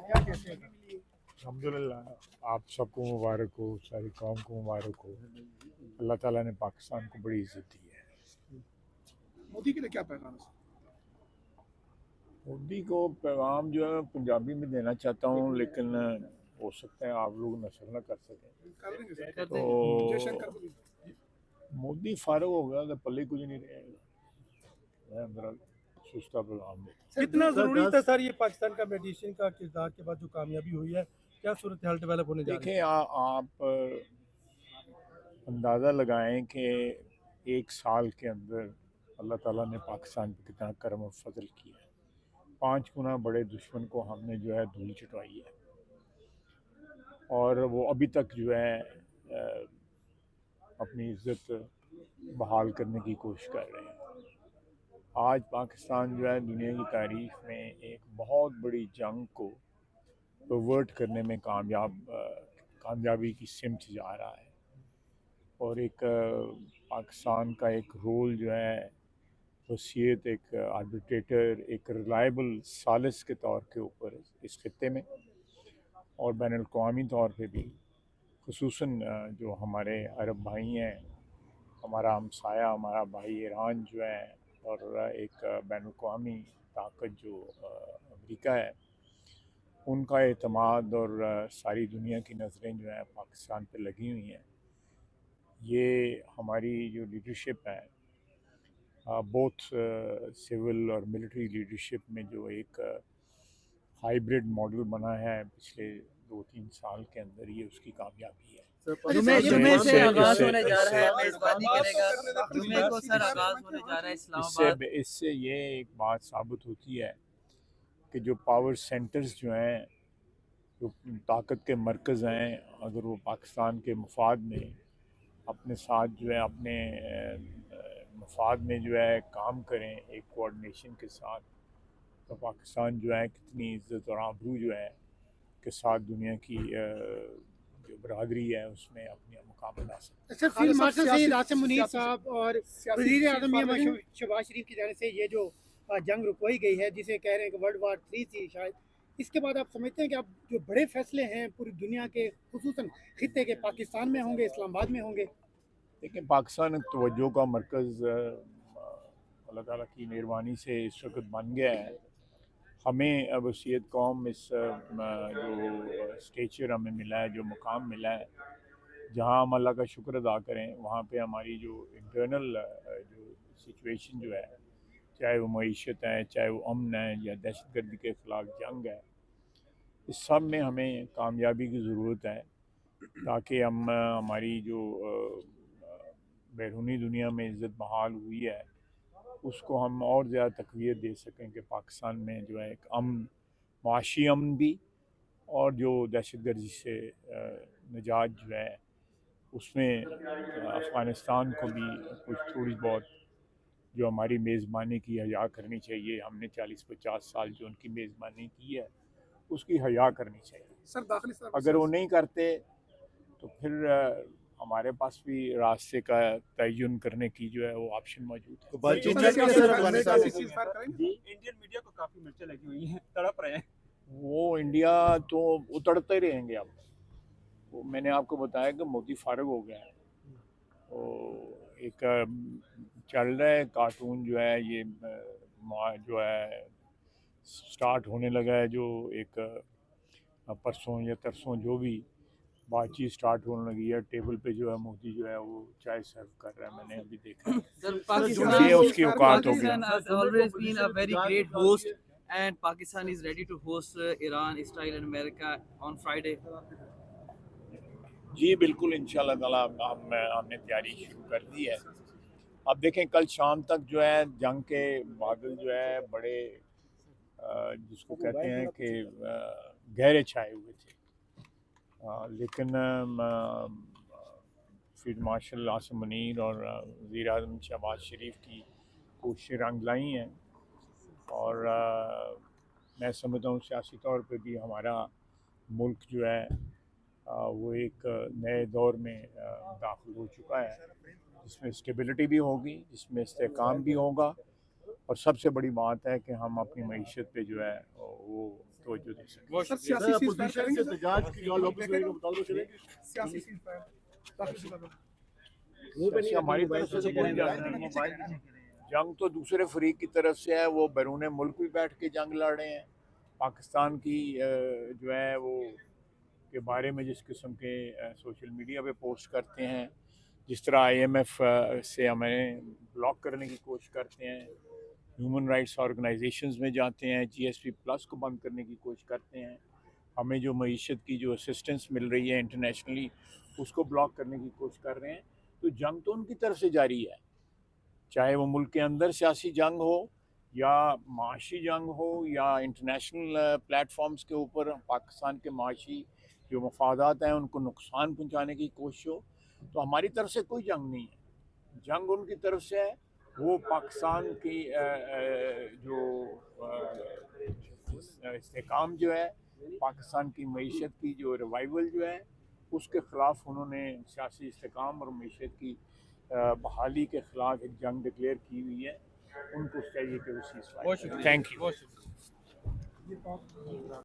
अल्हम्दुलिल्लाह, आप सबको मुबारक हो, सारी कौम को मुबारक हो। अल्लाह ताला ने पाकिस्तान को बड़ी इज्जत दी है। मोदी के लिए क्या पैगाम है? मोदी को पैगाम जो है पंजाबी में देना चाहता हूँ, लेकिन हो सकता है आप लोग नशर न कर सकें। कर देंगे सर। तो जयशंकर को भी मोदी फारग हो गया तो पल्ले कुछ नहीं रहेगा। मैं बड़ा सुस्ता पैगाम देता हूँ। कितना जरूरी था सर ये पाकिस्तान का मेडिसिन का किरदार के बाद जो कामयाबी हुई है, क्या सूरत हाल डेवलप होने जा रही देखें, आप अंदाज़ा लगाएं कि एक साल के अंदर अल्लाह ताला ने पाकिस्तान पर कितना करम और फजल किया है। 5 गुना बड़े दुश्मन को हमने जो है धूल चटवाई है, और वो अभी तक जो है अपनी इज्जत बहाल करने की कोशिश कर रहे हैं। आज पाकिस्तान जो है दुनिया की तारीख में एक बहुत बड़ी जंग को रिवर्ट करने में कामयाबी की सिमत जा रहा है, और एक पाकिस्तान का एक रोल जो है वसीयत, एक आर्बिट्रेटर, एक रिलायबल सालिस के तौर के ऊपर इस खत्े में और बैन अल-अक़वामी तौर पे भी, खुसूसन जो हमारे अरब भाई हैं, हमारा हमसाया, हमारा भाई ईरान जो है, और एक बैन अल-अक़वामी ताकत जो अमेरिका है, उनका एतमाद और सारी दुनिया की नज़रें जो हैं पाकिस्तान पे लगी हुई हैं। ये हमारी जो लीडरशिप है, बोथ सिविल और मिलिट्री लीडरशिप में जो एक हाइब्रिड मॉडल बना है पिछले 2-3 साल के अंदर, ये उसकी कामयाबी है। जुमे से आगाज होने जा रहा है, मेजबानी करेगा जुमे को सर आगाज होने जा रहा है इस्लामाबाद। इससे ये एक बात साबित होती है कि जो पावर सेंटर्स जो हैं, जो ताकत के मरकज़ हैं, अगर वो पाकिस्तान के मफाद में अपने साथ जो है अपने मफाद में जो है काम करें एक कोऑर्डिनेशन के साथ, तो पाकिस्तान जो है कितनी इज़्ज़त और आबरू जो है के साथ दुनिया की जो बरादरी है उसमें अपनी मुकाम बना सकते हैं। Sir, field marshal Syed Asim Munir साहब और वज़ीर आज़म शहबाज शरीफ की जानिब से ये जो जंग रुकवाई गई है, जिसे कह रहे हैं कि वर्ल्ड वार 3 थी शायद, इसके बाद आप समझते हैं कि अब जो बड़े फैसले हैं पूरी दुनिया के, खुसूसन खित्ते के, पाकिस्तान में होंगे, इस्लामाबाद में होंगे? देखिए, पाकिस्तान तवज्जो का मरकज़ अल्लाह ताला की मेहरबानी से इस वक्त बन गया है। हमें वसीयत कौम इस जो स्टेचर हमें मिला है, जो मुकाम मिला है, जहाँ हम अल्लाह का शुक्र अदा करें, वहाँ पे हमारी जो इंटरनल जो सिचुएशन जो है, चाहे वो मईशत है, चाहे वो अमन है, या दहशतगर्दी के ख़िलाफ़ जंग है, इस सब में हमें कामयाबी की ज़रूरत है, ताकि हम हमारी जो बैरूनी दुनिया में इज़्ज़त बहाल हुई है उसको हम और ज़्यादा तक़वियत दे सकें कि पाकिस्तान में जो है एक माशी अमन भी, और जो दहशतगर्दी से निजात जो है उसमें अफ़गानिस्तान को भी कुछ थोड़ी बहुत जो हमारी मेज़बानी की हया करनी चाहिए। हमने 40-50 साल जो उनकी मेज़बानी की है उसकी हया करनी चाहिए। सर, दाखिली अगर वो नहीं करते तो फिर हमारे पास भी रास्ते का तयन करने की जो है वो ऑप्शन मौजूद है। इंडियन मीडिया को काफी मिर्चें लगी हुई हैं, तड़प रहे हैं। वो इंडिया तो उतरते ही रहेंगे। अब वो मैंने आपको बताया कि मोदी फारग हो गया है, तो एक चल रहा है कार्टून जो है, ये जो है स्टार्ट होने लगा है, जो एक परसों या तरसों जो भी बातचीत स्टार्ट होने लगी है, टेबल पे जो है मोदी जो है वो चाय सर्व कर रहा है, मैंने अभी देखा। ये उसकी औकात हो गया। Pakistan has always been a very great host and Pakistan is ready to host Iran, Israel and America on Friday. जी बिल्कुल, इंशाल्लाह ताला हमने तैयारी शुरू कर दी है। अब देखें, कल शाम तक जो है जंग के बादल जो है बड़े जिसको कहते हैं कि गहरे छाए हुए थे, लेकिन फील्ड मार्शल आसिम मुनीर और वज़ीर आज़म शहबाज शरीफ की कोशिशें रंग लाई हैं, और मैं समझता हूँ सियासी तौर पे भी हमारा मुल्क जो है वो एक नए दौर में दाखिल हो चुका है, जिसमें स्टेबिलिटी भी होगी, जिसमें इस्तेहकाम भी होगा, और सबसे बड़ी बात है कि हम अपनी मईशत पे जो है वो توجہ دے سکیں. سر سیاسی سیز فائر کریں گے سیاسی سیز فائر ایسی ہماری طرف سے تو کوئی جنگ نہیں ہے. جنگ تو دوسرے فریق کی طرف سے ہے, وہ بیرون ملک بھی بیٹھ کے جنگ لڑ رہے ہیں. پاکستان کی جو ہے وہ کے بارے میں جس قسم کے سوشل میڈیا پہ پوسٹ کرتے ہیں, جس طرح IMF سے ہمیں بلاک کرنے کی کوشش کرتے ہیں, ہیومن رائٹس آرگنائزیشنز میں جاتے ہیں, GSP پلس کو بند کرنے کی کوشش کرتے ہیں, ہمیں جو معیشت کی جو اسسٹنس مل رہی ہے انٹرنیشنلی اس کو بلاک کرنے کی کوشش کر رہے ہیں. تو جنگ تو ان کی طرف سے جاری ہے, چاہے وہ ملک کے اندر سیاسی جنگ ہو یا معاشی جنگ ہو یا انٹرنیشنل پلیٹ فارمز کے اوپر پاکستان کے معاشی جو مفادات ہیں ان کو نقصان پہنچانے کی کوشش ہو. تو ہماری طرف سے کوئی جنگ نہیں ہے, جنگ ان کی طرف سے ہے. وہ پاکستان کی جو استحکام جو ہے, پاکستان کی معیشت کی جو ریوائول جو ہے اس کے خلاف انہوں نے سیاسی استحکام اور معیشت کی بحالی کے خلاف ایک جنگ ڈکلیئر کی ہوئی ہے. ان کو چاہیے کہ وہ سیز فائر. Thank you.